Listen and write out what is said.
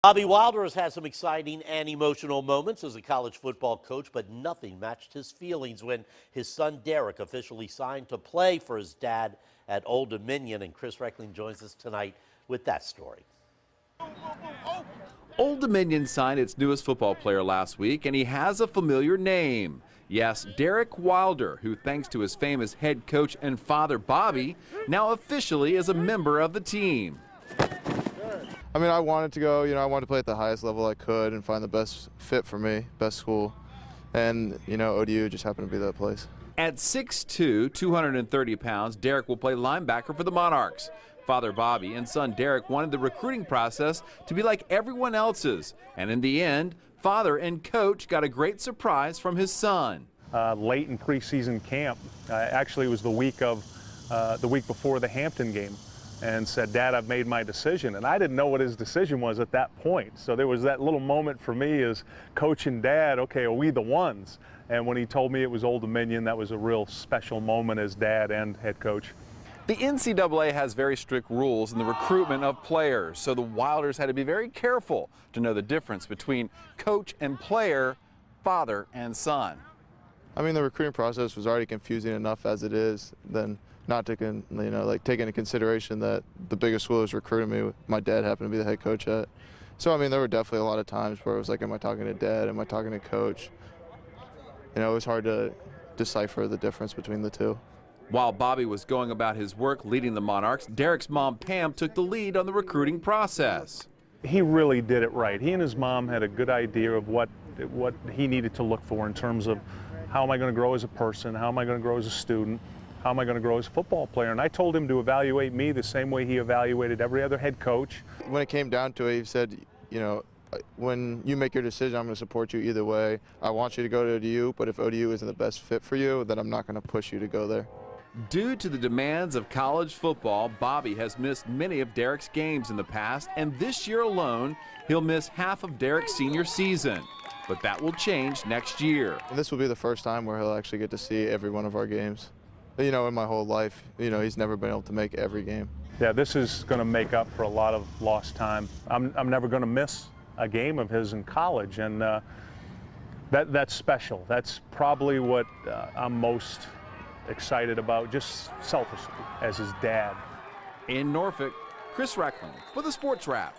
Bobby Wilder has had some exciting and emotional moments as a college football coach, but nothing matched his feelings when his son Derek officially signed to play for his dad at Old Dominion. And Chris Reckling joins us tonight with that story. Old Dominion signed its newest football player last week, and he has a familiar name. Yes, Derek Wilder, who thanks to his famous head coach and father Bobby, now officially is a member of the team. I mean, I wanted to go, I wanted to play at the highest level I could and find the best fit for me, best school. And, ODU just happened to be that place. At 6'2", 230 pounds, Derek will play linebacker for the Monarchs. Father Bobby and son Derek wanted the recruiting process to be like everyone else's. And in the end, father and coach got a great surprise from his son. Late in preseason camp, actually it was the week before the Hampton game, and said, "Dad, I've made my decision." And I didn't know what his decision was at that point. So there was that little moment for me as coach and dad, okay, are we the ones? And when he told me it was Old Dominion, that was a real special moment as dad and head coach. The NCAA has very strict rules in the recruitment of players, so the Wilders had to be very careful to know the difference between coach and player, father and son. I mean, the recruiting process was already confusing enough as it is, then not to, take into consideration that the biggest school was recruiting me, my dad happened to be the head coach at. So, I mean, there were definitely a lot of times where it was like, am I talking to dad, am I talking to coach? It was hard to decipher the difference between the two. While Bobby was going about his work leading the Monarchs, Derek's mom, Pam, took the lead on the recruiting process. He really did it right. He and his mom had a good idea of what he needed to look for in terms of how am I going to grow as a person, how am I going to grow as a student, how am I going to grow as a football player? And I told him to evaluate me the same way he evaluated every other head coach. When it came down to it, he said, when you make your decision, I'm going to support you either way. I want you to go to ODU, but if ODU isn't the best fit for you, then I'm not going to push you to go there. Due to the demands of college football, Bobby has missed many of Derek's games in the past, and this year alone, he'll miss half of Derek's senior season. But that will change next year. And this will be the first time where he'll actually get to see every one of our games. In my whole life, he's never been able to make every game. Yeah, this is going to make up for a lot of lost time. I'm never going to miss a game of his in college, and that's special. That's probably what I'm most excited about, just selfishly, as his dad. In Norfolk, Chris Reckling for the Sports Wrap.